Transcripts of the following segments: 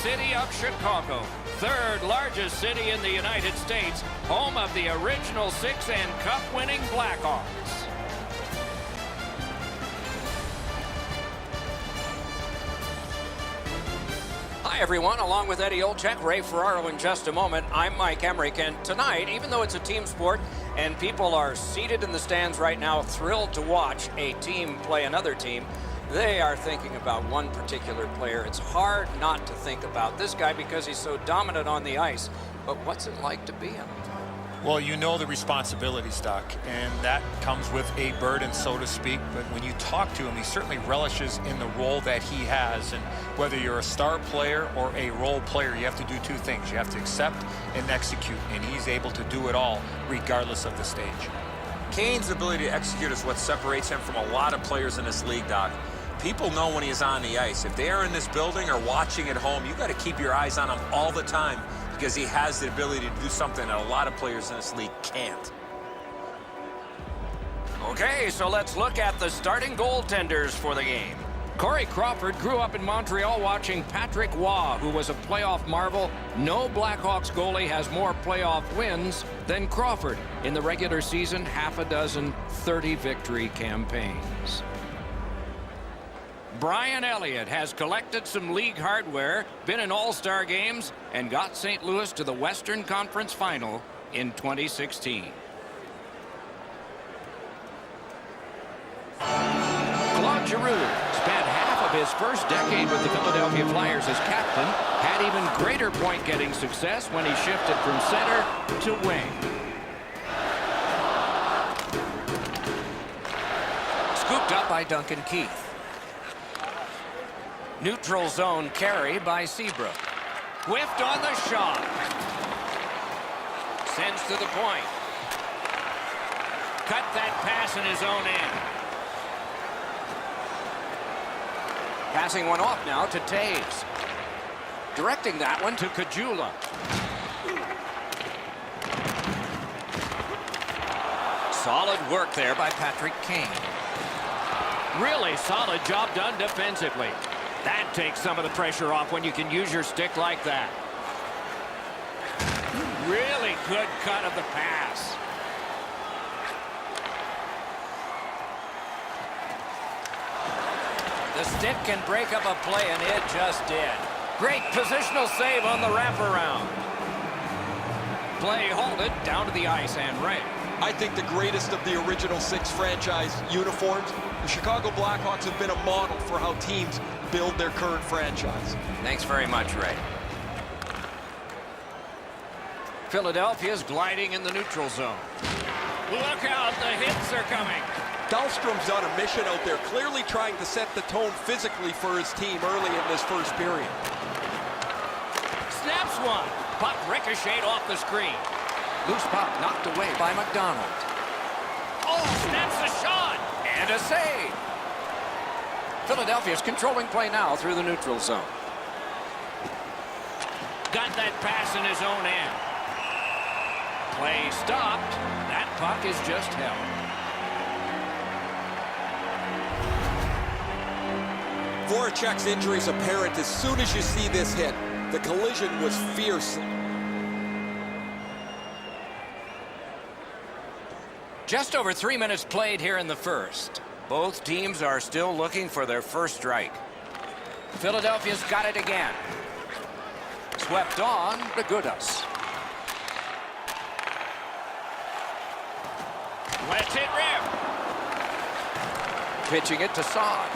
city of Chicago, third largest city in the United States, home of the original Six and Cup-winning Blackhawks. Hi, everyone. Along with Eddie Olczyk, Ray Ferraro in just a moment, I'm Mike Emmerich. And tonight, even though it's a team sport and people are seated in the stands right now thrilled to watch a team play another team, they are thinking about one particular player. It's hard not to think about this guy because he's so dominant on the ice. But what's it like to be him? Well, you know the responsibility, Stock, and that comes with a burden, so to speak. But when you talk to him, he certainly relishes in the role that he has. And whether you're a star player or a role player, you have to do two things. You have to accept and execute, and he's able to do it all regardless of the stage. Kane's ability to execute is what separates him from a lot of players in this league, Doc. People know when he's on the ice. If they are in this building or watching at home, you got to keep your eyes on him all the time because he has the ability to do something that a lot of players in this league can't. Okay, so let's look at the starting goaltenders for the game. Corey Crawford grew up in Montreal watching Patrick Roy, who was a playoff marvel. No Blackhawks goalie has more playoff wins than Crawford. In the regular season, half a dozen 30-victory campaigns. Brian Elliott has collected some league hardware, been in all-star games, and got St. Louis to the Western Conference Final in 2016. Claude Giroux spent half of his first decade with the Philadelphia Flyers as captain, had even greater point-getting success when he shifted from center to wing. Scooped up by Duncan Keith. Neutral zone carry by Seabrook. Whiffed on the shot. Sends to the point. Cut that pass in his own end. Passing one off now to Taves. Directing that one to Kajula. Solid work there by Patrick Kane. Really solid job done defensively. That takes some of the pressure off when you can use your stick like that. Really good cut of the pass. The stick can break up a play, and it just did. Great positional save on the wraparound. Play halted down to the ice, and Ray. I think the greatest of the original Six franchise uniforms. The Chicago Blackhawks have been a model for how teams build their current franchise. Thanks very much, Ray. Philadelphia's gliding in the neutral zone. Look out, the hits are coming. Dahlstrom's on a mission out there, clearly trying to set the tone physically for his team early in this first period. Snaps one. Puck ricocheted off the screen. Loose puck knocked away by McDonald. Oh, snaps the shot. And a save. Philadelphia's controlling play now through the neutral zone. Got that pass in his own end. Play stopped. That puck is just held. Voracek's injury is apparent as soon as you see this hit. The collision was fierce. Just over 3 minutes played here in the first. Both teams are still looking for their first strike. Philadelphia's got it again. Swept on to Gudas. Lets it rip. Pitching it to Saad.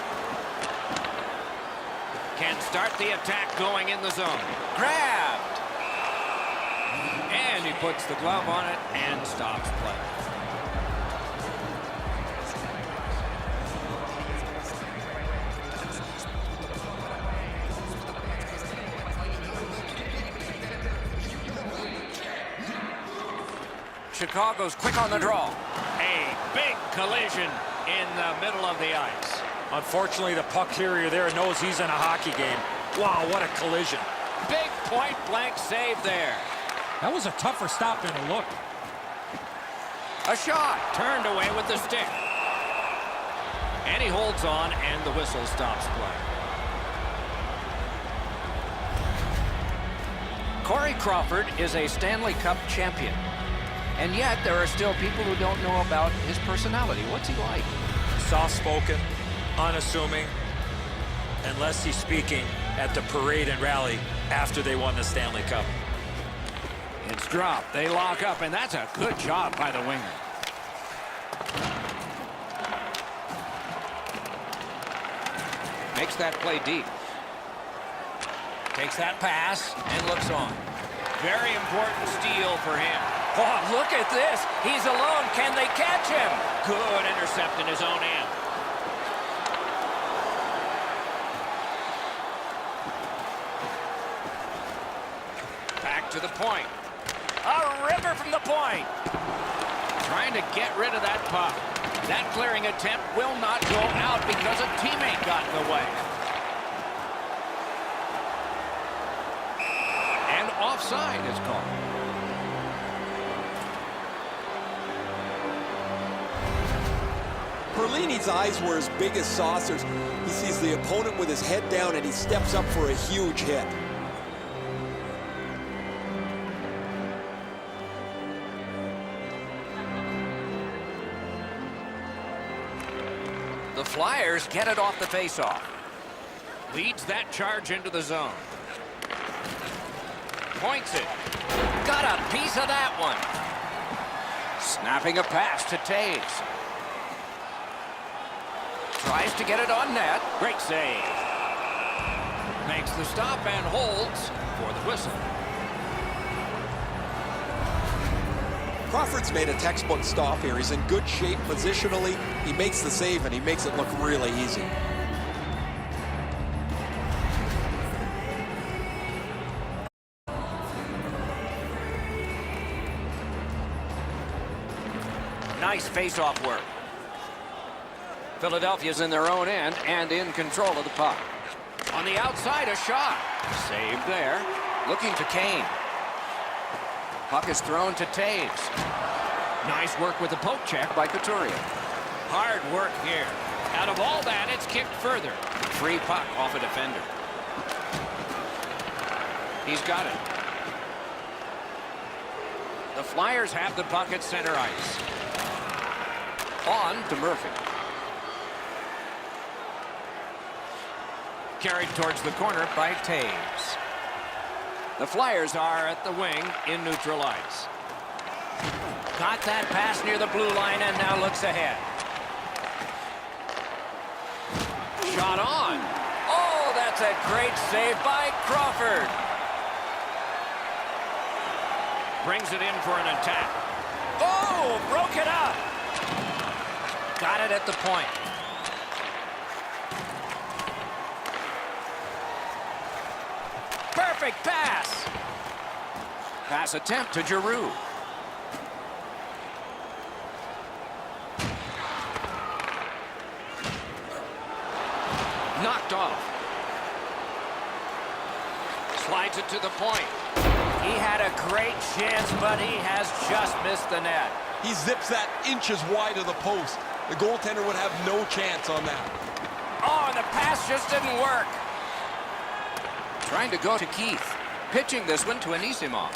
Can start the attack going in the zone. Grabbed. And he puts the glove on it and stops play. Chicago's quick on the draw. A big collision in the middle of the ice. Unfortunately, the puck carrier there knows he's in a hockey game. Wow, what a collision. Big point-blank save there. That was a tougher stop than it looked. A shot turned away with the stick. And he holds on, and the whistle stops play. Corey Crawford is a Stanley Cup champion. And yet, there are still people who don't know about his personality. What's he like? Soft-spoken, unassuming, unless he's speaking at the parade and rally after they won the Stanley Cup. It's dropped. They lock up, and that's a good job by the winger. Makes that play deep. Takes that pass and looks on. Very important steal for him. Oh, look at this. He's alone. Can they catch him? Good intercept in his own end. Back to the point. A ripper from the point. Trying to get rid of that puck. That clearing attempt will not go out because a teammate got in the way. And offside is called. Perlini's eyes were as big as saucers. He sees the opponent with his head down and he steps up for a huge hit. The Flyers get it off the faceoff. Leads that charge into the zone. Points it. Got a piece of that one. Snapping a pass to Taves. Tries to get it on net. Great save. Makes the stop and holds for the whistle. Crawford's made a textbook stop here. He's in good shape positionally. He makes the save and he makes it look really easy. Nice face-off work. Philadelphia's in their own end and in control of the puck. On the outside, a shot. Saved there. Looking to Kane. Puck is thrown to Taves. Nice work with the poke check by Couturier. Hard work here. Out of all that, it's kicked further. Free puck off a defender. He's got it. The Flyers have the puck at center ice. On to Murphy. Carried towards the corner by Taves. The Flyers are at the wing in neutral ice. Got that pass near the blue line and now looks ahead. Shot on. Oh, that's a great save by Crawford. Brings it in for an attack. Oh, broke it up. Got it at the point. Perfect pass. Pass attempt to Giroux. Knocked off. Slides it to the point. He had a great chance, but he has just missed the net. He zips that inches wide of the post. The goaltender would have no chance on that. Oh, and the pass just didn't work. Trying to go to Keith. Pitching this one to Anisimov.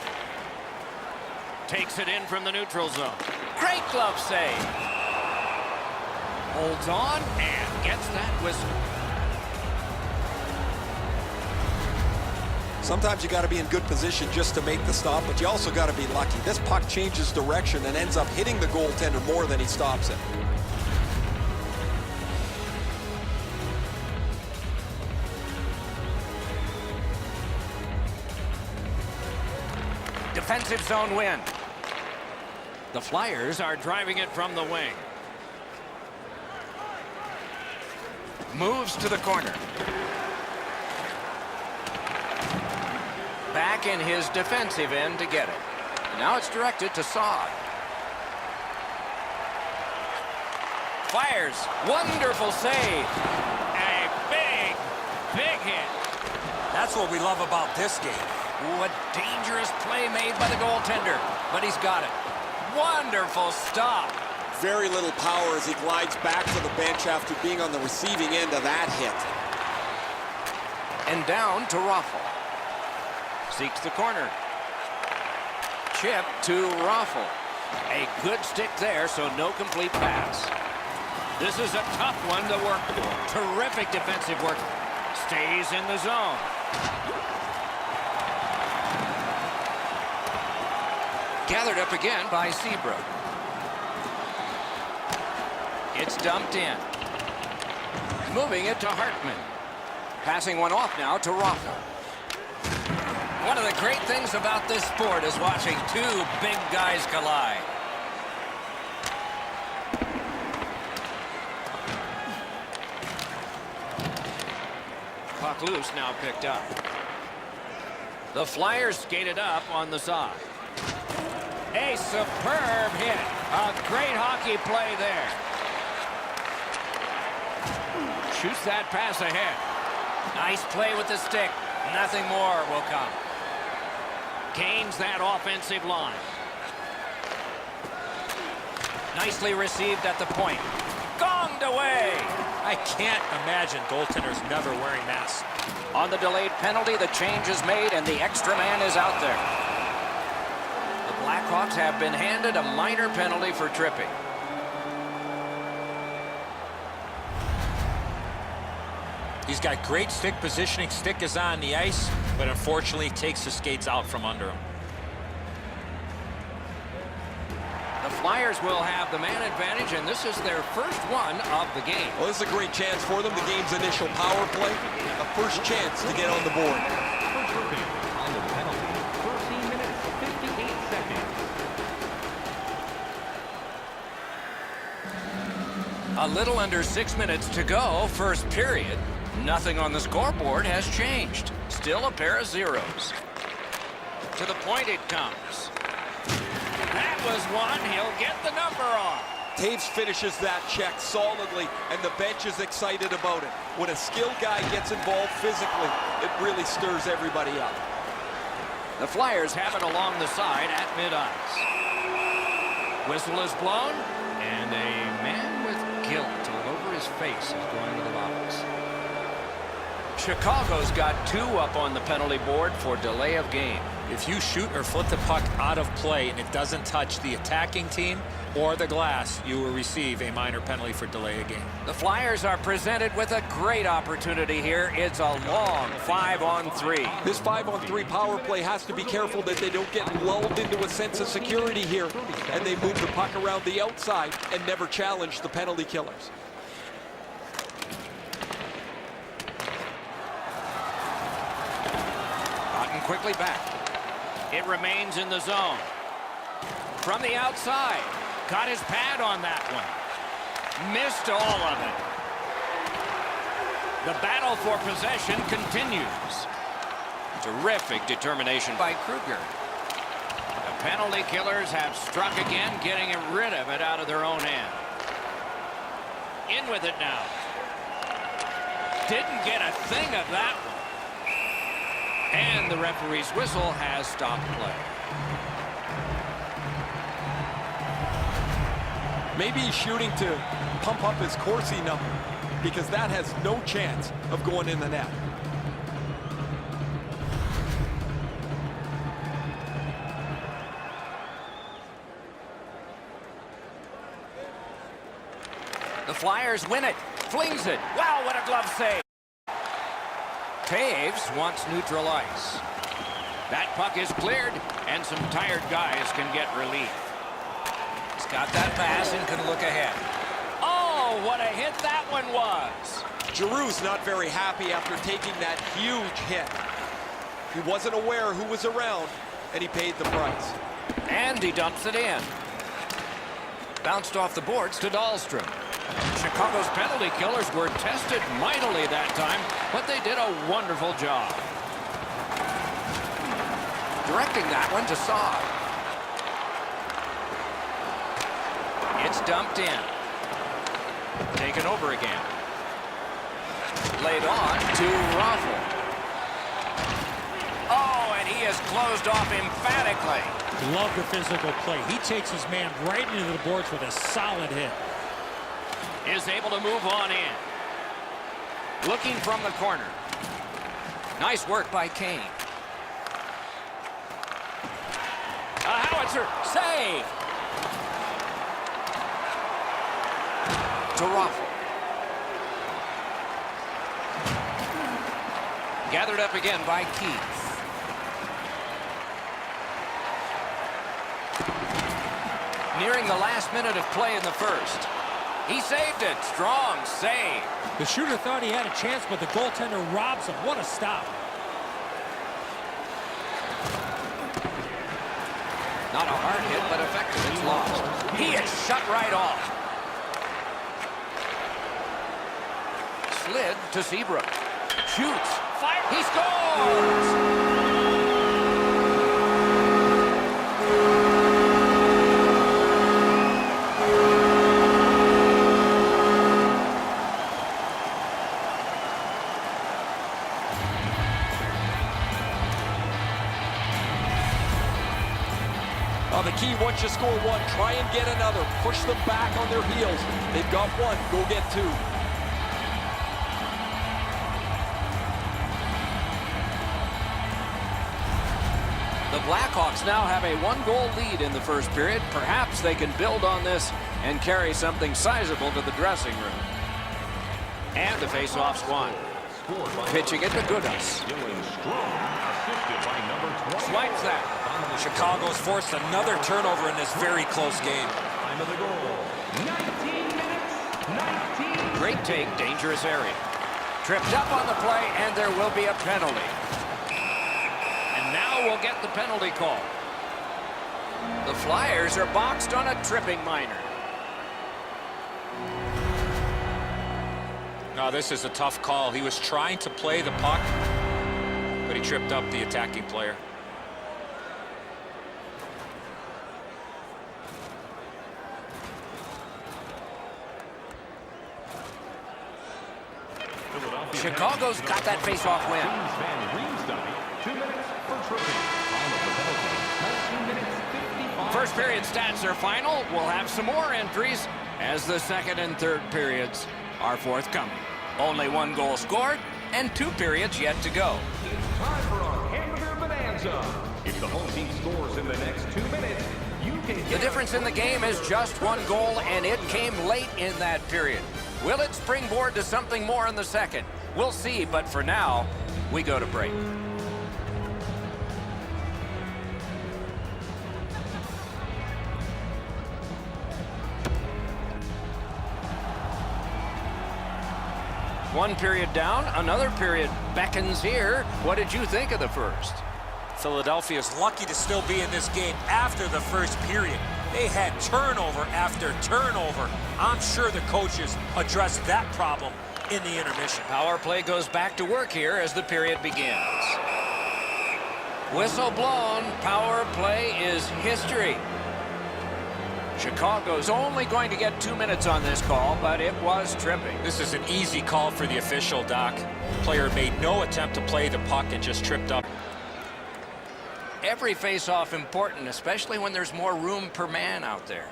Takes it in from the neutral zone. Great glove save. Holds on and gets that whistle. Sometimes you got to be in good position just to make the stop, but you also got to be lucky. This puck changes direction and ends up hitting the goaltender more than he stops it. Defensive zone win. The Flyers are driving it from the wing. Moves to the corner. Back in his defensive end to get it. Now it's directed to Saad. Fires. Wonderful save. A big hit. That's what we love about this game. Ooh, a dangerous play made by the goaltender, but he's got it. Wonderful stop. Very little power as he glides back to the bench after being on the receiving end of that hit. And down to Raffl. Seeks the corner. Chip to Raffle. A good stick there, so no complete pass. This is a tough one to work for. Terrific defensive work. Stays in the zone. Gathered up again by Seabrook. It's dumped in. Moving it to Hartman. Passing one off now to Raffle. One of the great things about this sport is watching two big guys collide. Puck loose, now picked up. The Flyers skated up on the side. A superb hit. A great hockey play there. Shoots that pass ahead. Nice play with the stick. Nothing more will come. Gains that offensive line. Nicely received at the point. Gonged away. I can't imagine goaltenders never wearing masks. On the delayed penalty, the change is made and the extra man is out there. The Blackhawks have been handed a minor penalty for tripping. He's got great stick positioning. Stick is on the ice, but unfortunately takes the skates out from under him. The Flyers will have the man advantage, and this is their first one of the game. Well, this is a great chance for them. The game's initial power play. A first chance to get on the board. On the penalty, 13 minutes, 58 seconds. A little under 6 minutes to go, first period. Nothing on the scoreboard has changed. Still a pair of zeros. To the point it comes. That was one. He'll get the number off. Taves finishes that check solidly, and the bench is excited about it. When a skilled guy gets involved physically, it really stirs everybody up. The Flyers have it along the side at mid-ice. Whistle is blown, and a man with guilt all over his face is going to the box. Chicago's got 2 up on the penalty board for delay of game. If you shoot or flip the puck out of play and it doesn't touch the attacking team or the glass, you will receive a minor penalty for delay of game. The Flyers are presented with a great opportunity here. It's a long 5-on-3. This 5-on-3 power play has to be careful that they don't get lulled into a sense of security here, and they move the puck around the outside and never challenge the penalty killers. Quickly back. It remains in the zone. From the outside. Got his pad on that one. Missed all of it. The battle for possession continues. Terrific determination by Kruger. The penalty killers have struck again, getting rid of it out of their own end. In with it now. Didn't get a thing of that one. And the referee's whistle has stopped play. Maybe he's shooting to pump up his Corsi number, because that has no chance of going in the net. The Flyers win it. Flings it. Wow, what a glove save. Taves wants neutral ice. That puck is cleared, and some tired guys can get relief. He's got that pass and can look ahead. Oh, what a hit that one was. Giroux's not very happy after taking that huge hit. He wasn't aware who was around, and he paid the price. And he dumps it in. Bounced off the boards to Dahlstrom. Chicago's penalty killers were tested mightily that time, but they did a wonderful job. Directing that one to Saad. It's dumped in. Taken over again. Laid on to Raffle. Oh, and he is closed off emphatically. Love the physical play. He takes his man right into the boards with a solid hit. Is able to move on in. Looking from the corner. Nice work by Kane. A howitzer. Save. To Raffle. Gathered up again by Keith. Nearing the last minute of play in the first. He saved it. Strong save. The shooter thought he had a chance, but the goaltender robs him. What a stop. Not a hard hit, but effective. It's lost. He is shut right off. Slid to Seabrook. Shoots. Fire. He scores! The key, once you score one, try and get another. Push them back on their heels. They've got one. Go get two. The Blackhawks now have a one-goal lead in the first period. Perhaps they can build on this and carry something sizable to the dressing room. And the face-off's won. Pitching it to Goodhouse. Swipes that. Chicago's forced another turnover in this very close game. Time of the goal. 19 minutes. 19. Great take, dangerous area. Tripped up on the play, and there will be a penalty. And now we'll get the penalty call. The Flyers are boxed on a tripping minor. No, this is a tough call. He was trying to play the puck, but he tripped up the attacking player. Chicago's got that face-off win. 2 minutes for tripping. On the penalty. 19 minutes, 55. First period stats are final. We'll have some more entries as the second and third periods are forthcoming. Only one goal scored and 2 periods yet to go. It's time for our hamburger bonanza. If the home team scores in the next 2 minutes, you can get The difference in the game is just one goal, and it came late in that period. Will it springboard to something more in the second? We'll see, but for now, we go to break. One period down, another period beckons here. What did you think of the first? Philadelphia is lucky to still be in this game after the first period. They had turnover after turnover. I'm sure the coaches addressed that problem in the intermission. Power play goes back to work here as the period begins. Whistle blown. Power play is history. Chicago's only going to get 2 minutes on this call, but it was tripping. This is an easy call for the official, Doc. Player made no attempt to play the puck and just tripped up. Every face-off important, especially when there's more room per man out there.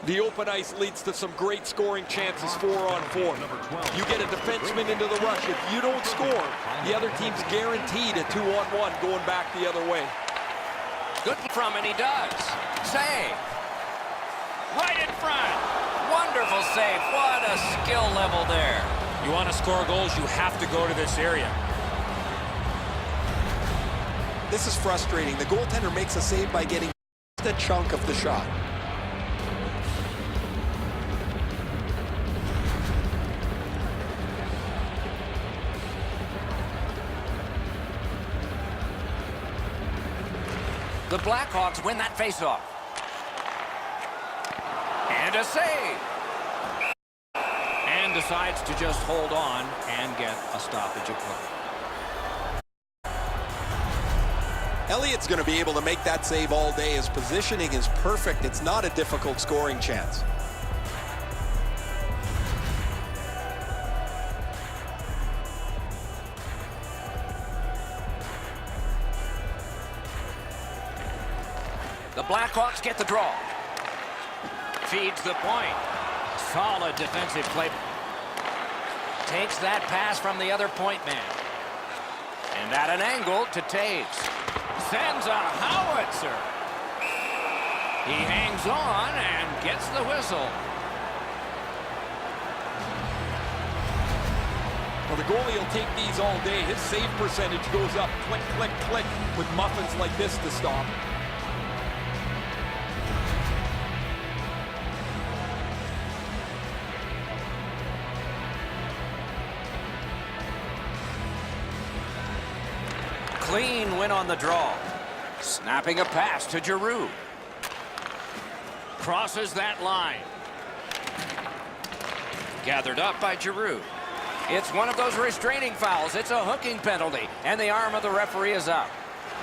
The open ice leads to some great scoring chances 4-on-4. You get a defenseman into the rush. If you don't score, the other team's guaranteed a 2-on-1 going back the other way. Good from, and he does. Save. Right in front. Wonderful save. What a skill level there. You want to score goals, you have to go to this area. This is frustrating. The goaltender makes a save by getting a chunk of the shot. The Blackhawks win that faceoff. And a save. And decides to just hold on and get a stoppage of play. Elliott's going to be able to make that save all day. His positioning is perfect. It's not a difficult scoring chance. The Blackhawks get the draw. Feeds the point. Solid defensive play. Takes that pass from the other point man. And at an angle to Taves. sends a howitzer. He hangs on and gets the whistle. Well, the goalie will take these all day. His save percentage goes up. Click, click, click with muffins like this to stop. Clean win on the draw. Snapping a pass to Giroux. Crosses that line. Gathered up by Giroux. It's one of those restraining fouls. It's a hooking penalty, and the arm of the referee is up.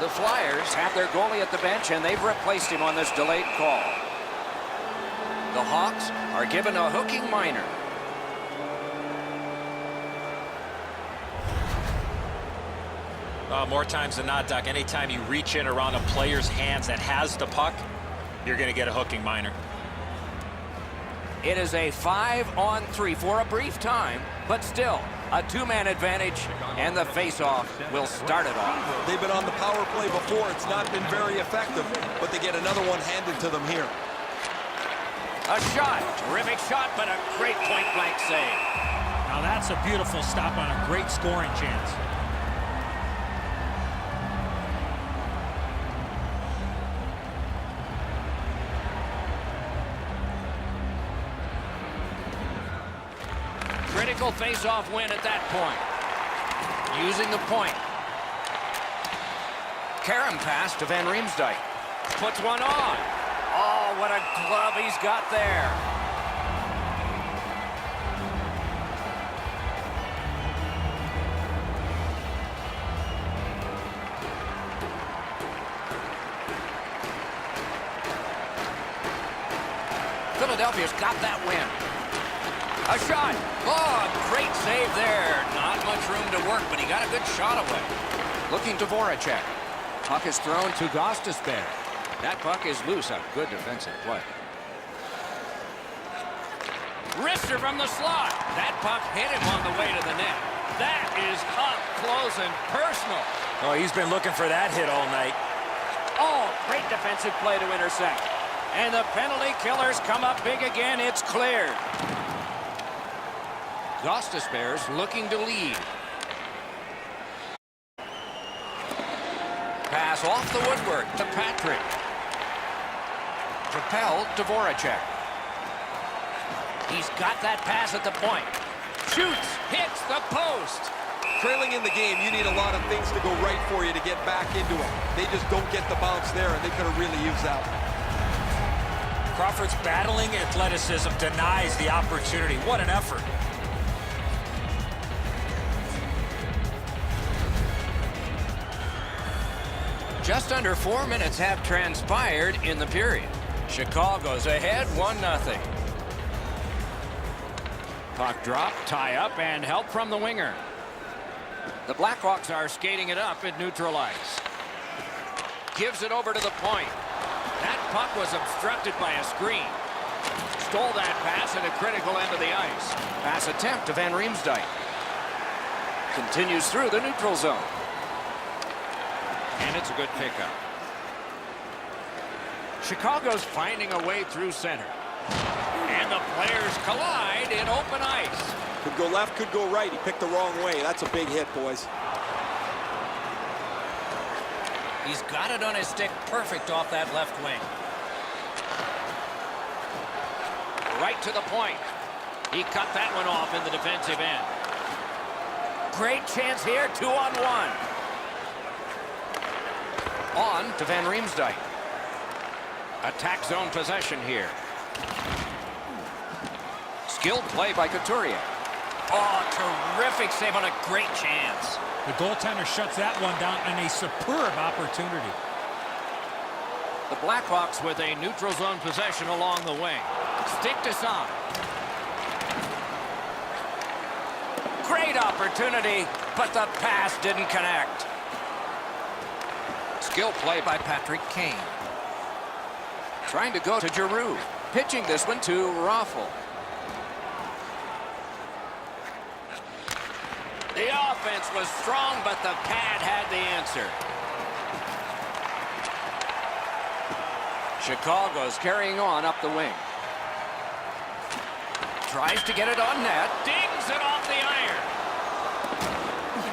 The Flyers have their goalie at the bench, and they've replaced him on this delayed call. The Hawks are given a hooking minor. More times than not, Doc, anytime you reach in around a player's hands that has the puck, you're going to get a hooking minor. It is a 5-on-3 for a brief time, but still a two-man advantage, and the face-off will start it off. They've been on the power play before. It's not been very effective, but they get another one handed to them here. A shot. Terrific shot, but a great point-blank save. Now that's a beautiful stop on a great scoring chance. Critical face-off win at that point. Using the point. Karam pass to Van Riemsdyk. Puts one on. Oh, what a glove he's got there. Philadelphia's got that win. A shot. Oh, great save there. Not much room to work, but he got a good shot away. Looking to Voracek. Puck is thrown to Gostisbehere. That puck is loose. A good defensive play. Wrister from the slot. That puck hit him on the way to the net. That is up close and personal. Oh, he's been looking for that hit all night. Oh, great defensive play to intercept. And the penalty killers come up big again. It's cleared. Gostisbehere's looking to lead. Pass off the woodwork to Patrick. Propelled to Voracek. He's got that pass at the point. Shoots, hits the post. Trailing in the game, you need a lot of things to go right for you to get back into it. They just don't get the bounce there, and they could have really used that one. Crawford's battling athleticism denies the opportunity. What an effort. Just under 4 minutes have transpired in the period. Chicago's ahead 1-0. Puck drop, tie up, and help from the winger. The Blackhawks are skating it up at neutral ice. Gives it over to the point. That puck was obstructed by a screen. Stole that pass at a critical end of the ice. Pass attempt to Van Riemsdyk. Continues through the neutral zone. And it's a good pickup. Chicago's finding a way through center. And the players collide in open ice. Could go left, could go right. He picked the wrong way. That's a big hit, boys. He's got it on his stick perfect off that left wing. Right to the point. He cut that one off in the defensive end. Great chance here, 2-on-1. On to Van Riemsdyk. Attack zone possession here. Skilled play by Couturier. Oh, terrific save on a great chance. The goaltender shuts that one down on a superb opportunity. The Blackhawks with a neutral zone possession along the wing. Stick to some. Great opportunity, but the pass didn't connect. Skill play by Patrick Kane. Trying to go to Giroux. Pitching this one to Raffl. The offense was strong, but the pad had the answer. Chicago's carrying on up the wing. Tries to get it on net. Dings it off the iron.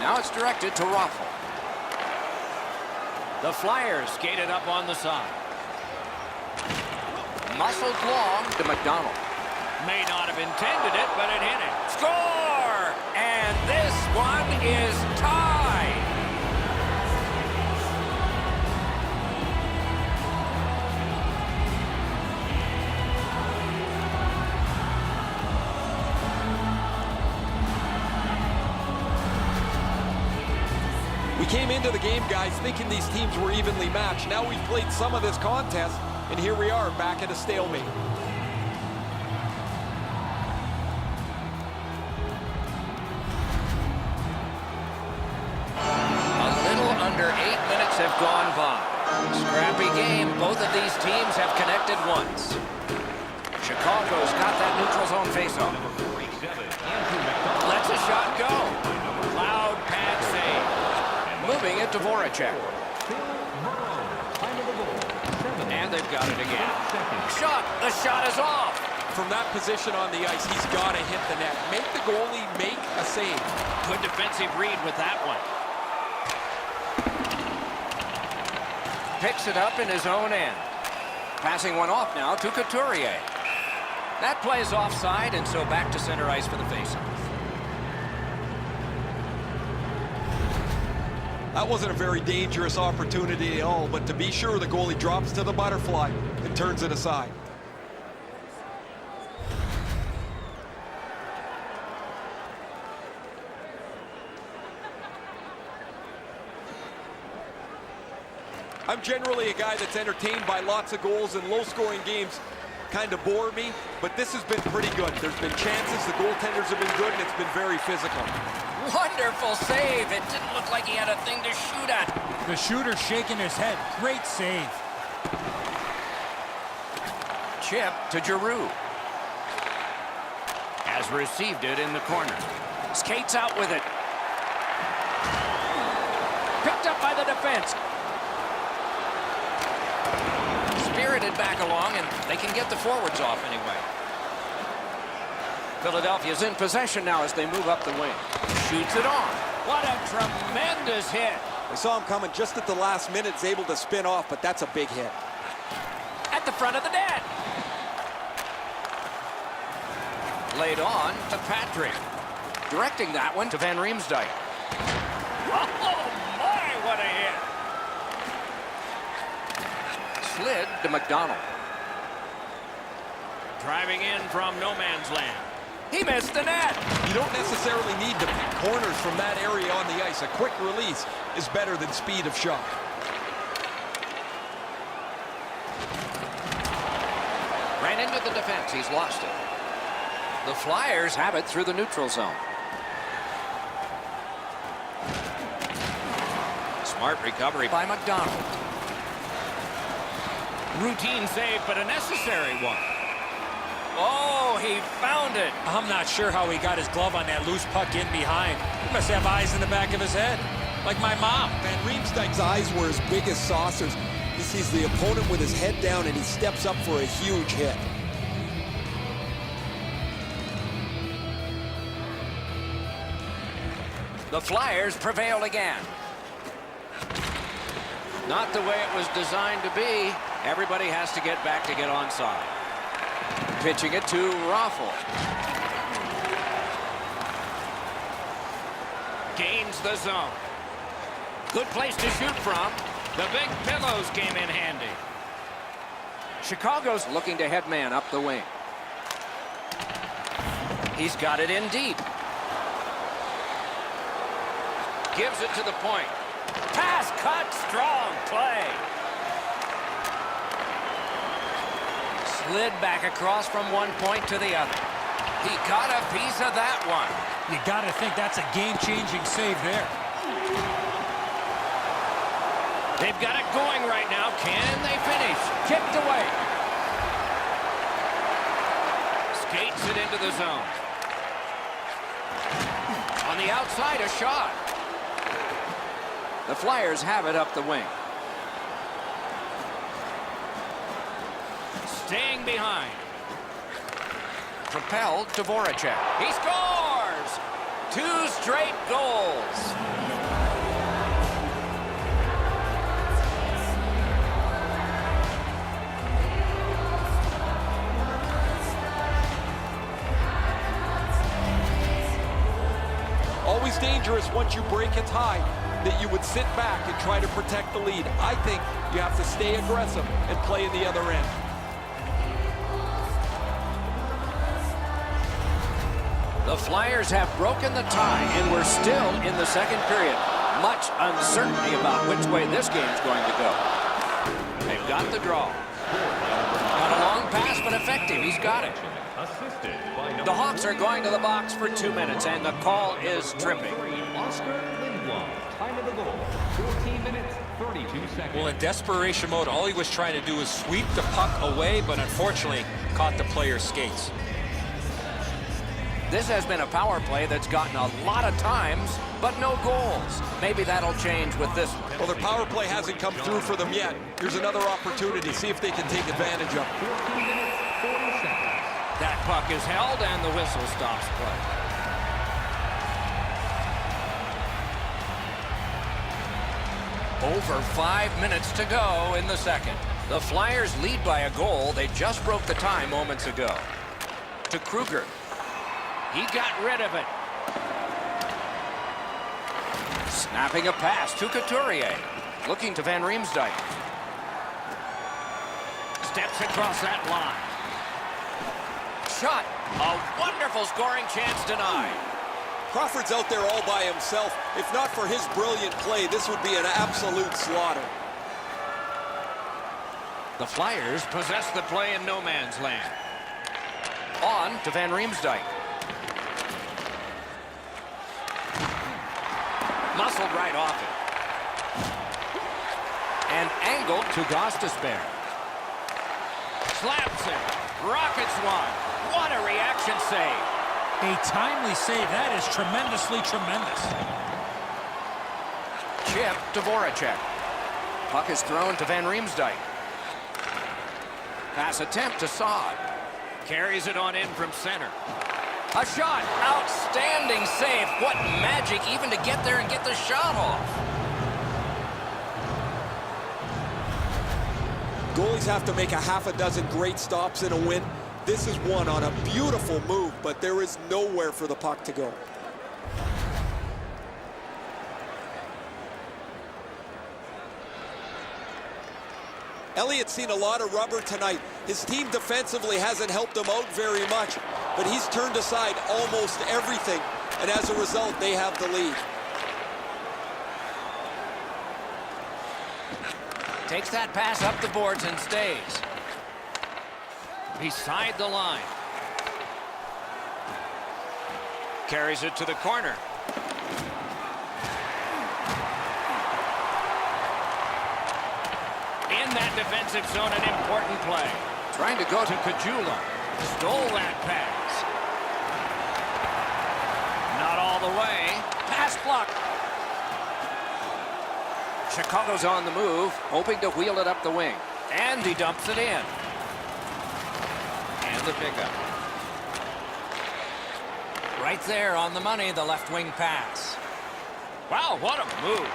Now it's directed to Raffl. The Flyers skated up on the side. Muscled long to McDonald. May not have intended it, but it hit it. Score! And this one is tied. We came into the game, guys, thinking these teams were evenly matched. Now we've played some of this contest, and here we are back at a stalemate. A little under 8 minutes have gone by. Scrappy game. Both of these teams have connected once. Chicago's got that neutral zone faceoff. Lets a shot go. Loud pad save. Moving it to Voracek. And they've got it again. Shot. The shot is off. From that position on the ice, he's got to hit the net. Make the goalie make a save. Good defensive read with that one. Picks it up in his own end. Passing one off now to Couturier. That plays offside, and so back to center ice for the faceoff. That wasn't a very dangerous opportunity at all, but to be sure, the goalie drops to the butterfly and turns it aside. I'm generally a guy that's entertained by lots of goals, and low-scoring games kind of bore me, but this has been pretty good. There's been chances, the goaltenders have been good, and it's been very physical. Wonderful save. It didn't look like he had a thing to shoot at. The shooter shaking his head. Great save. Chip to Giroux. Has received it in the corner. Skates out with it. Picked up by the defense. Spirited back along, and they can get the forwards off anyway. Philadelphia's in possession now as they move up the wing. Shoots it on. What a tremendous hit. I saw him coming just at the last minute, is able to spin off, but that's a big hit. At the front of the net. Laid on to Patrick. Directing that one to Van Riemsdyk. Oh, my, what a hit. Slid to McDonald. Driving in from no man's land. He missed the net. You don't necessarily need to pick corners from that area on the ice. A quick release is better than speed of shot. Ran into the defense. He's lost it. The Flyers have it through the neutral zone. Smart recovery by McDonald. Routine save, but a necessary one. Oh, he found it. I'm not sure how he got his glove on that loose puck in behind. He must have eyes in the back of his head, like my mom. Van Riemsdyk's eyes were as big as saucers. He sees the opponent with his head down, and he steps up for a huge hit. The Flyers prevail again. Not the way it was designed to be. Everybody has to get back to get onside. Pitching it to Raffl. Gains the zone. Good place to shoot from. The big pillows came in handy. Chicago's looking to head man up the wing. He's got it in deep. Gives it to the point. Pass cut, strong play. Slid back across from one point to the other. He got a piece of that one. You got to think that's a game-changing save there. They've got it going right now. Can they finish? Kicked away. Skates it into the zone. On the outside, a shot. The Flyers have it up the wing. staying behind. Propelled to Voracek. He scores! 2 straight goals. Always dangerous once you break a tie that you would sit back and try to protect the lead. I think you have to stay aggressive and play in the other end. The Flyers have broken the tie, and we're still in the second period. Much uncertainty about which way this game's going to go. They've got the draw. Got a long pass, but effective. He's got it. The Hawks are going to the box for 2 minutes, and the call is tripping. Time of the goal, 14 minutes, 32 seconds. Well, in desperation mode, all he was trying to do was sweep the puck away, but unfortunately caught the player's skates. This has been a power play that's gotten a lot of times, but no goals. Maybe that'll change with this one. Well, their power play hasn't come through for them yet. Here's another opportunity. See if they can take advantage of it. 14 minutes, 40 seconds. That puck is held, and the whistle stops play. Over 5 minutes to go in the second. The Flyers lead by a goal. They just broke the tie moments ago. To Kruger. He got rid of it. Snapping a pass to Couturier. Looking to Van Riemsdyk. Steps across that line. Shot. A wonderful scoring chance denied. Crawford's out there all by himself. If not for his brilliant play, this would be an absolute slaughter. The Flyers possess the play in no man's land. On to Van Riemsdyk. Muscled right off it. And angled to Gostisbehere. Slaps it. Rockets one. What a reaction save. A timely save. That is tremendously tremendous. Chip to Voracek. Puck is thrown to Van Riemsdyk. Pass attempt to Saad. Carries it on in from center. A shot. Outstanding save. What magic even to get there and get the shot off. Goalies have to make a half a dozen great stops in a win. This is one on a beautiful move, but there is nowhere for the puck to go. Elliott's seen a lot of rubber tonight. His team defensively hasn't helped him out very much, but he's turned aside almost everything, and as a result, they have the lead. Takes that pass up the boards and stays. Beside the line. Carries it to the corner. In that defensive zone, an important play. Trying to go To Kajula. Stole that pass. Not all the way. pass block. Chicago's on the move, hoping to wheel it up the wing. And he dumps it in. And the pickup. Right there on the money, the left wing pass. Wow, what a move.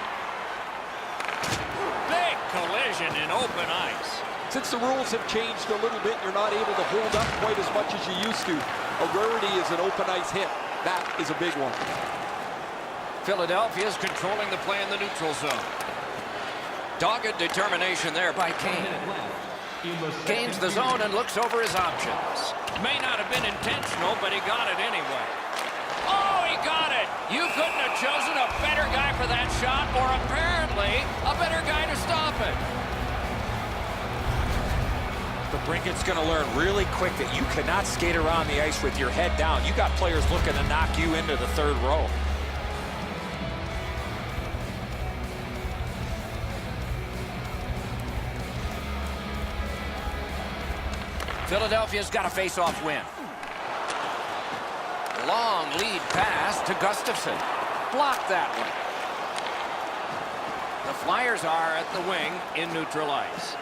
Big collision in open ice. Since the rules have changed a little bit, you're not able to hold up quite as much as you used to. A rarity is an open ice hit. That is a big one. Philadelphia's controlling the play in the neutral zone. Dogged determination there by Kane. Gains the zone and looks over his options. May not have been intentional, but he got it anyway. Oh, he got it! You couldn't have chosen a better guy for that shot, or apparently a better guy to stop it. The Brinket's going to learn really quick that you cannot skate around the ice with your head down. You got players looking to knock you into the third row. Philadelphia's got a face-off win. Long lead pass to Gustafsson. Blocked that one. The Flyers are at the wing in neutral ice.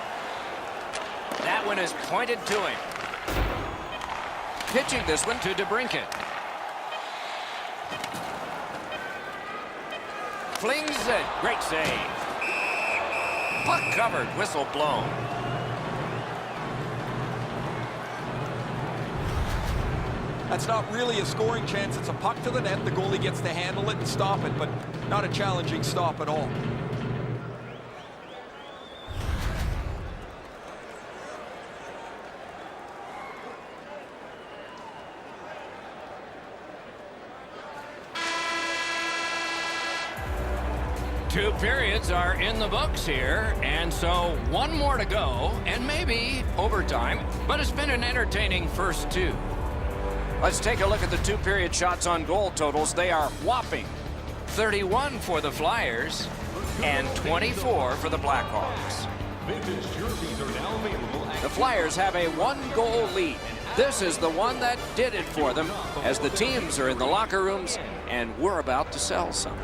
That one is pointed to him. Pitching this one to DeBrincat. Flings it. Great save. Puck covered. Whistle blown. That's not really a scoring chance. It's a puck to the net. The goalie gets to handle it and stop it, but not a challenging stop at all. Two periods are in the books here, and so one more to go, and maybe overtime, but it's been an entertaining first two. Let's take a look at the two-period shots on goal totals. They are whopping. 31 for the Flyers and 24 for the Blackhawks. The Flyers have a one-goal lead. This is the one that did it for them as the teams are in the locker rooms, and we're about to sell some.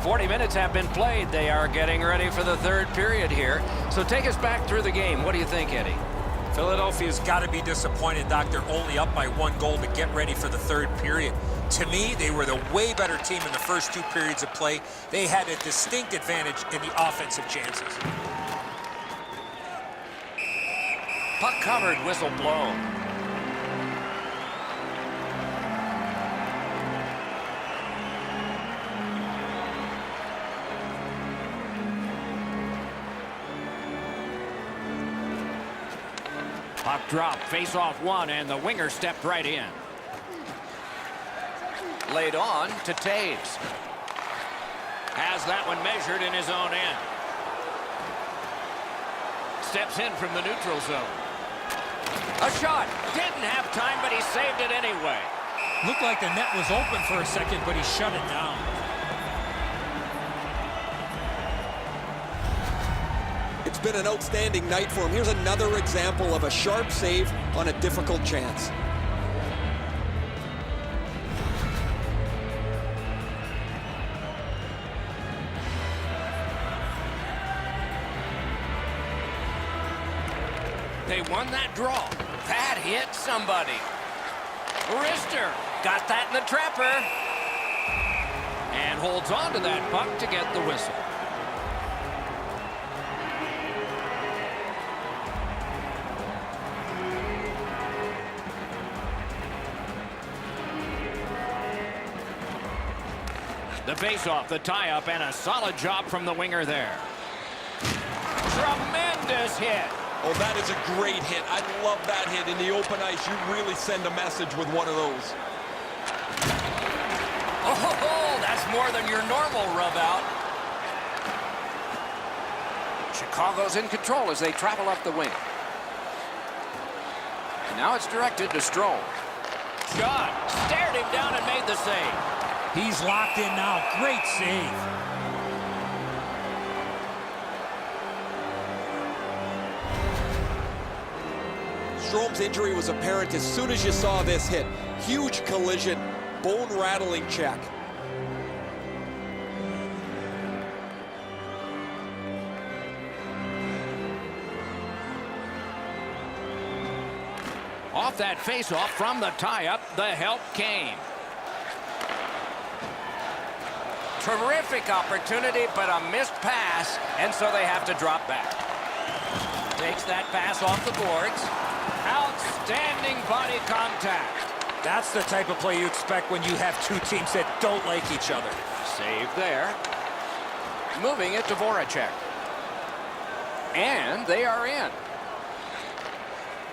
"40 minutes have been played. They are getting ready for the third period here. So take us back through the game. What do you think, Eddie? Philadelphia's got to be disappointed, Doc. They're only up by 1 goal to get ready for the third period. To me, they were the way better team in the first 2 periods of play. They had a distinct advantage in the offensive chances. Puck covered. Whistle blown. Puck drop, face off one, and the winger stepped right in. Laid on to Taves. Has that one measured in his own end. Steps in from the neutral zone. A shot. Didn't have time, but he saved it anyway. Looked like the net was open for a second, but he shut it down. It's been an outstanding night for him. Here's another example of a sharp save on a difficult chance. They won that draw. That hit somebody. Wrister got that in the trapper. And holds on to that puck to get the whistle. The face-off, the tie-up, and a solid job from the winger there. Tremendous hit. Oh, that is a great hit. I love that hit in the open ice. You really send a message with one of those. Oh, that's more than your normal rub out. Chicago's in control as they travel up the wing. And now it's directed to Strome. Shot, stared him down and made the save. He's locked in now. Great save. Strome's injury was apparent as soon as you saw this hit. Huge collision, bone-rattling check. Off that face-off from the tie-up, the help came. Terrific opportunity, but a missed pass, and so they have to drop back. Takes that pass off the boards. Outstanding body contact. That's the type of play you expect when you have 2 teams that don't like each other. Save there. Moving it to Voracek. And they are in.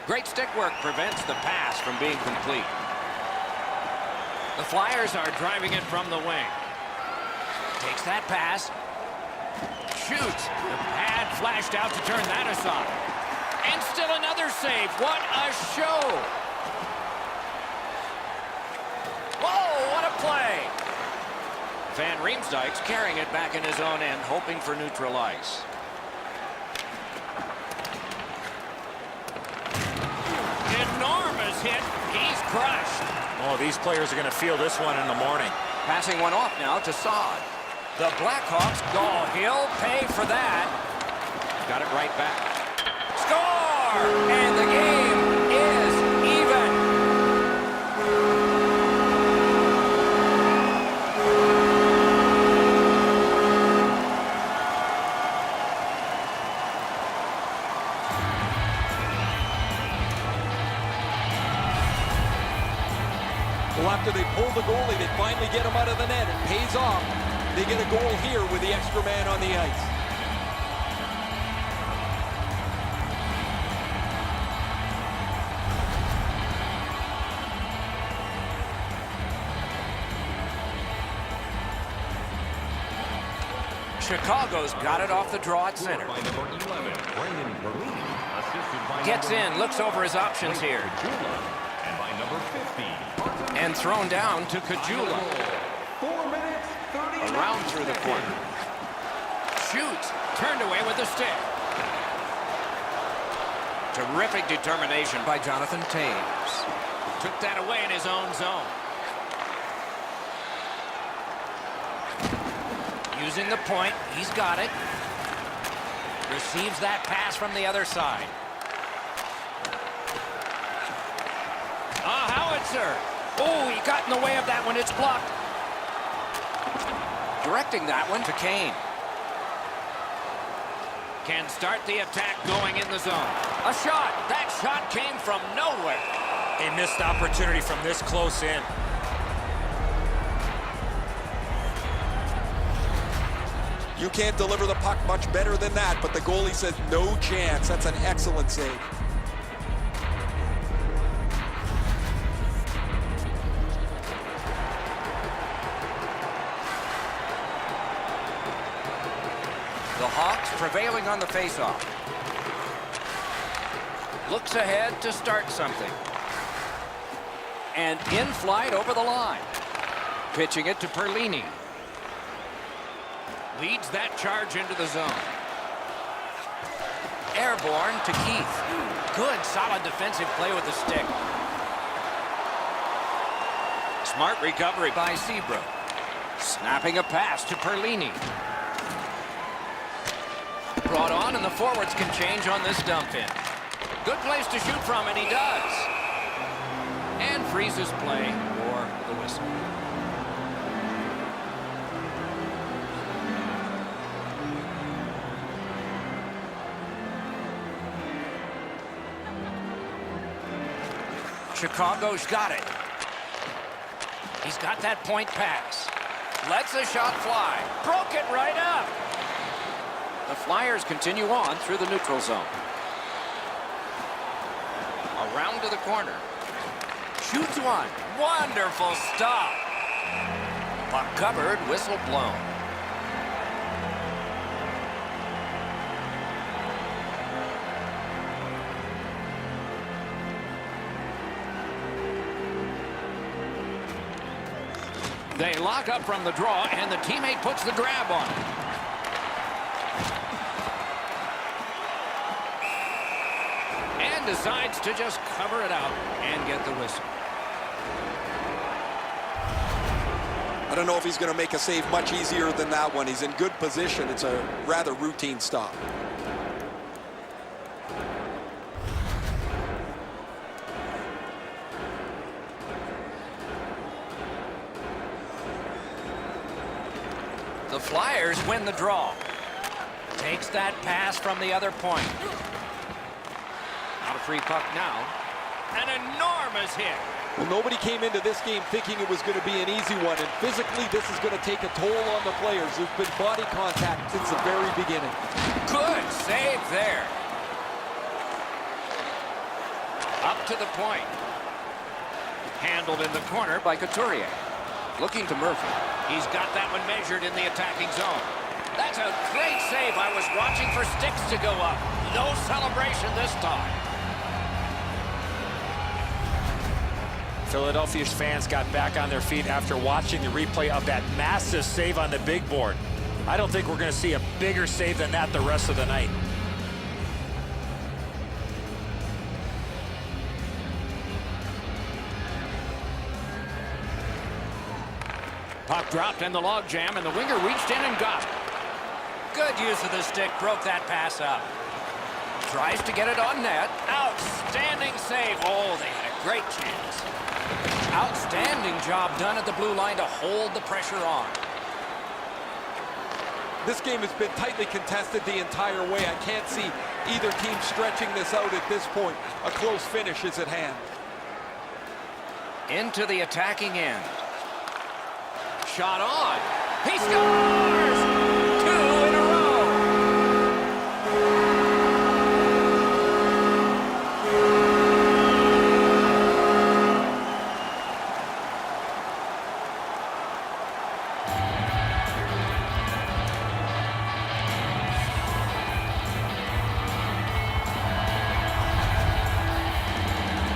Great stick work prevents the pass from being complete. The Flyers are driving it from the wing. Takes that pass. Shoots. The pad flashed out to turn that aside. And still another save. What a show. Whoa, what a play. Van Riemsdyk's carrying it back in his own end, hoping for neutral ice. Enormous hit. He's crushed. Oh, these players are going to feel this one in the morning. Passing one off now to Saad. The Blackhawks, he'll pay for that. Got it right back. Score! And the game is even. Well, after they pull the goalie, they finally get him out of the net. It pays off. They get a goal here with the extra man on the ice. Chicago's got it off the draw at center. Gets in, looks over his options here. And thrown down to Kajula. Around through the corner. Shoots, turned away with the stick. Terrific determination by Jonathan Taves. Took that away in his own zone. Using the point, he's got it. Receives that pass from the other side. Howitzer. Oh, he got in the way of that one. It's blocked. Directing that one to Kane. Can start the attack going in the zone. A shot. That shot came from nowhere. A missed opportunity from this close in. You can't deliver the puck much better than that, but the goalie says no chance. That's an excellent save. The Hawks prevailing on the faceoff. Looks ahead to start something. And in flight over the line. Pitching it to Perlini. Leads that charge into the zone. Airborne to Keith. Good, solid defensive play with the stick. Smart recovery by Seabrook. Snapping a pass to Perlini. Brought on, and the forwards can change on this dump in. Good place to shoot from, and he does. And freezes play for the whistle. Chicago's got it. He's got that point pass. Lets the shot fly. Broke it right up. The Flyers continue on through the neutral zone. Around to the corner. Shoots one. Wonderful stop. Puck covered, whistle blown. They lock up from the draw, and the teammate puts the grab on it. And decides to just cover it out and get the whistle. I don't know if he's going to make a save much easier than that one. He's in good position. It's a rather routine stop. The Flyers win the draw. Takes that pass from the other point. Not a free puck now. An enormous hit. Well, nobody came into this game thinking it was going to be an easy one, and physically this is going to take a toll on the players. There's been body contact since the very beginning. Good save there. Up to the point. Handled in the corner by Couturier. Looking to Murphy. He's got that one measured in the attacking zone. That's a great save. I was watching for sticks to go up. No celebration this time. Philadelphia's fans got back on their feet after watching the replay of that massive save on the big board. I don't think we're going to see a bigger save than that the rest of the night. Puck dropped in the log jam, and the winger reached in and got it. Good use of the stick, broke that pass up. Tries to get it on net. Outstanding save. Oh, they had a great chance. Outstanding job done at the blue line to hold the pressure on. This game has been tightly contested the entire way. I can't see either team stretching this out at this point. A close finish is at hand. Into the attacking end. Shot on. He scores! 2 in a row.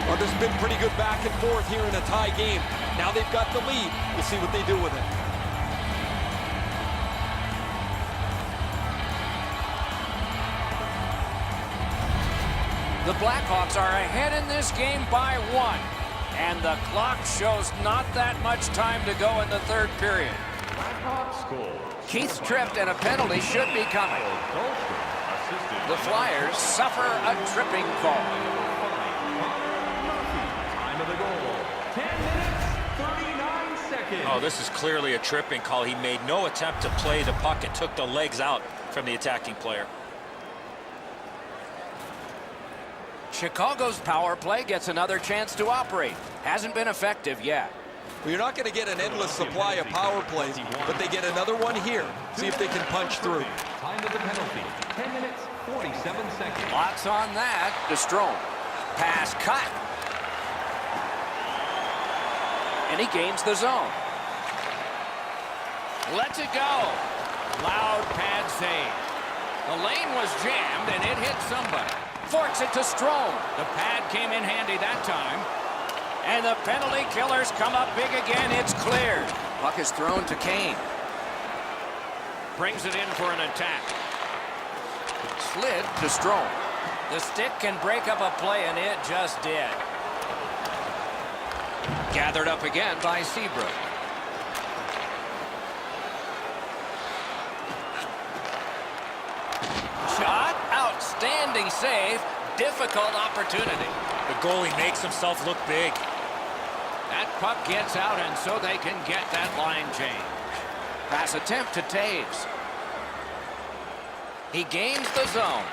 Well, there's been pretty good back and forth here in a tie game. Now they've got the lead. We'll see what they do with it. The Blackhawks are ahead in this game by 1. And the clock shows not that much time to go in the third period. Keith's tripped and a penalty should be coming. The Flyers suffer a tripping call. Oh, this is clearly a tripping call. He made no attempt to play the puck and took the legs out from the attacking player. Chicago's power play gets another chance to operate. Hasn't been effective yet. Well, you're not going to get an endless supply of power plays, but they get another one here. See if they can punch through. Time of the penalty, 10 minutes, 47 seconds. Lots on that. DeStrome. Pass cut. And he gains the zone. Lets it go. Loud pad save. The lane was jammed and it hit somebody. Forks it to Strome. The pad came in handy that time. And the penalty killers come up big again. It's cleared. Puck is thrown to Kane. Brings it in for an attack. Slid to Strome. The stick can break up a play, and it just did. Gathered up again by Seabrook. Shot. Outstanding save. Difficult opportunity. The goalie makes himself look big. That puck gets out, and so they can get that line change. Pass attempt to Taves. He gains the zone.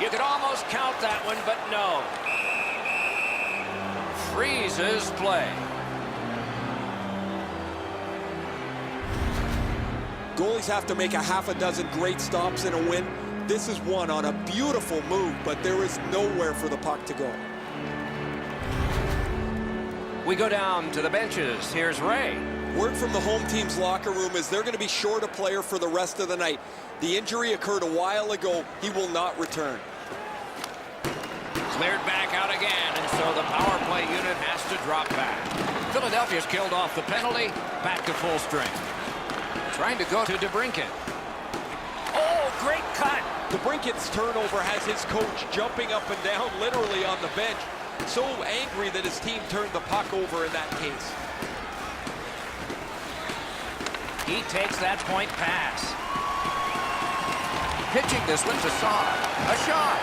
You could almost count that one, but no. Freezes play. Goalies have to make a half a dozen great stops in a win. This is one on a beautiful move, but there is nowhere for the puck to go. We go down to the benches. Here's Ray. Word from the home team's locker room is they're going to be short a player for the rest of the night. The injury occurred a while ago. He will not return. Cleared back out again, and so the power play unit has to drop back. Philadelphia's killed off the penalty. Back to full strength. Trying to go to DeBrincat. Oh, great cut. DeBrincat's turnover has his coach jumping up and down literally on the bench. So angry that his team turned the puck over in that case. He takes that point pass. Pitching this one to Saw. A shot.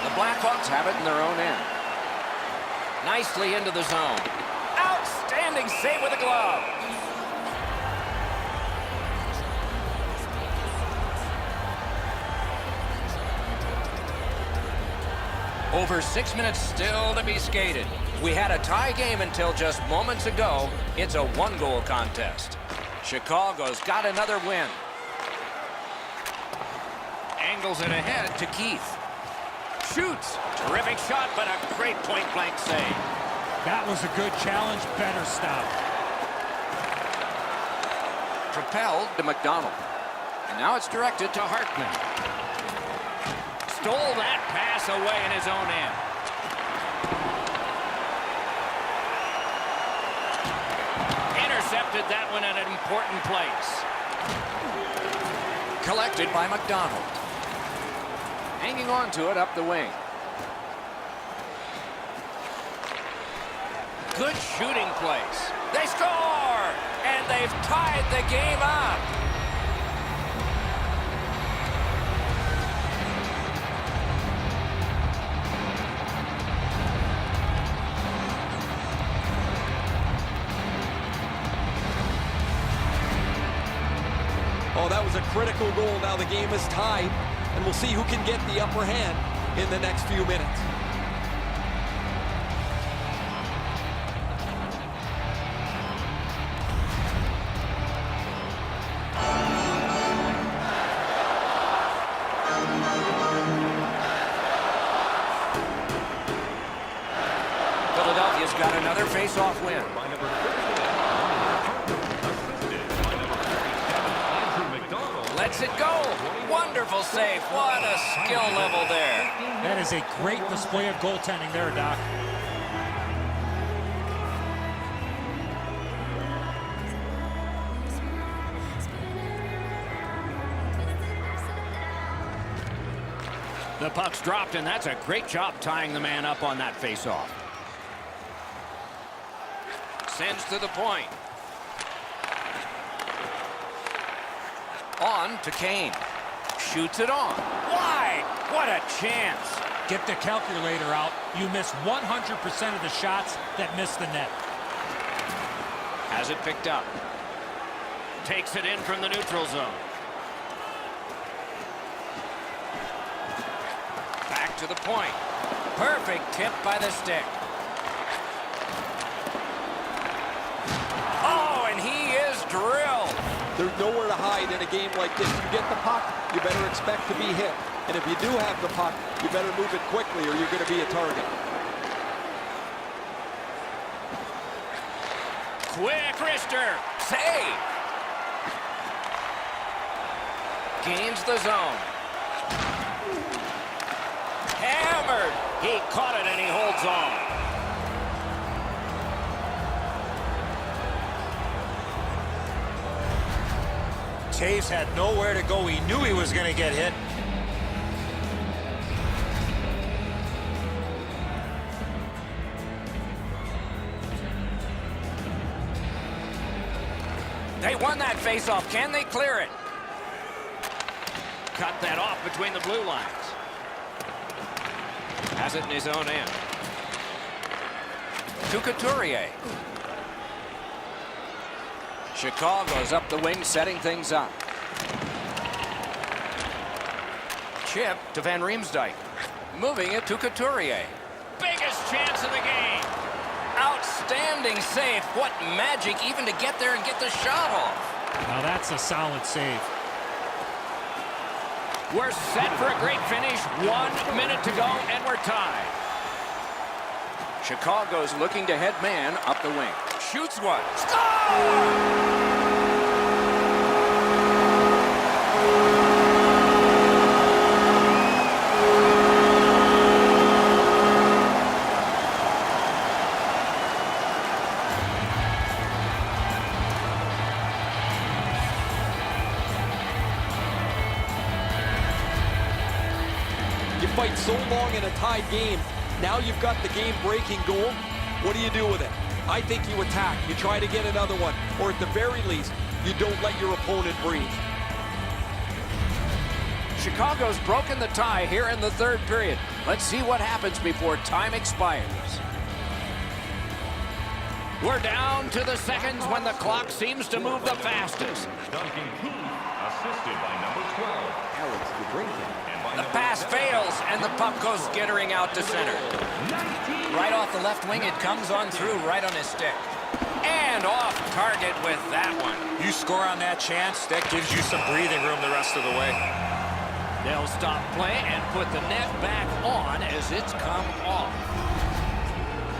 The Blackhawks have it in their own end. Nicely into the zone. Outstanding save with a glove. Over 6 minutes still to be skated. We had a tie game until just moments ago. It's a one-goal contest. Chicago's got another win. Angles it ahead to Keith. Shoots. Terrific shot, but a great point-blank save. That was a good challenge. Better stop. Propelled to McDonald. And now it's directed to Hartman. Stole that pass away in his own end. Intercepted that one at an important place. Collected by McDonald. Hanging on to it up the wing. Good shooting place. They score! And they've tied the game up. Oh, that was a critical goal. Now the game is tied, and we'll see who can get the upper hand in the next few minutes. Philadelphia's got another face-off win. Lets it go. Wonderful save. What a skill level there. That is a great display of goaltending there, Doc. The puck's dropped, and that's a great job tying the man up on that face-off. Sends to the point. On to Kane. Shoots it on. Wide. What a chance. Get the calculator out. You miss 100% of the shots that miss the net. Has it picked up. Takes it in from the neutral zone. Back to the point. Perfect tip by the stick. Oh, and he is drilled. There's nowhere to hide in a game like this. You get the puck, you better expect to be hit. And if you do have the puck, you better move it quickly or you're going to be a target. Quick wrister. Save. Gains the zone. Hammered. He caught it and he holds on. Taves had nowhere to go. He knew he was going to get hit. They won that faceoff. Can they clear it? Cut that off between the blue lines. Has it in his own end. To Couturier. Chicago's up the wing, setting things up. Chip to Van Riemsdyk. Moving it to Couturier. Biggest chance of the game. Outstanding save. What magic even to get there and get the shot off. Now that's a solid save. We're set for a great finish. 1 minute to go, and we're tied. Chicago's looking to head man up the wing. Shoots one. Score! You fight so long in a tied game. Now you've got the game-breaking goal. What do you do with it? I think you attack. You try to get another one. Or at the very least, you don't let your opponent breathe. Chicago's broken the tie here in the third period. Let's see what happens before time expires. We're down to the seconds when the clock seems to move the fastest. Duncan Keith, assisted by number 12, Alex DeBrincat. The pass fails, and the puck goes skittering out to center. Right off the left wing, it comes on through right on his stick. And off target with that one. You score on that chance, that gives you some breathing room the rest of the way. They'll stop play and put the net back on as it's come off.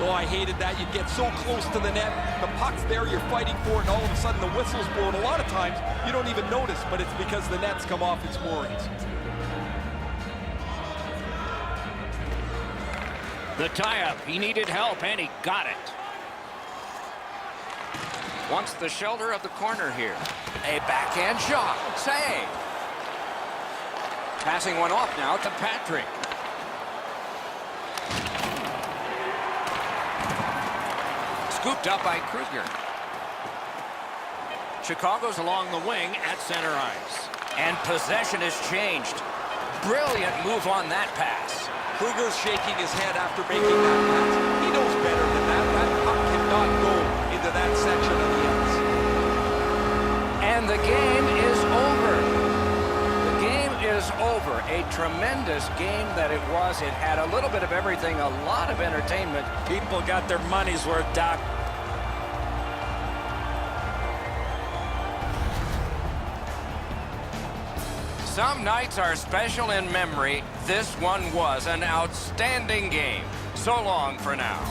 Oh, I hated that. You get so close to the net. The puck's there, you're fighting for it, and all of a sudden the whistle's blown. A lot of times, you don't even notice, but it's because the net's come off its moorings. The tie-up, he needed help, and he got it. Wants the shelter of the corner here. A backhand shot. Save. Passing one off now to Patrick. Scooped up by Kruger. Chicago's along the wing at center ice. And possession has changed. Brilliant move on that pass. Kruger's shaking his head after making that pass. He knows better than that. That puck cannot go into that section of the ice. And the game is over. The game is over. A tremendous game that it was. It had a little bit of everything, a lot of entertainment. People got their money's worth, Doc. Some nights are special in memory. This one was an outstanding game. So long for now.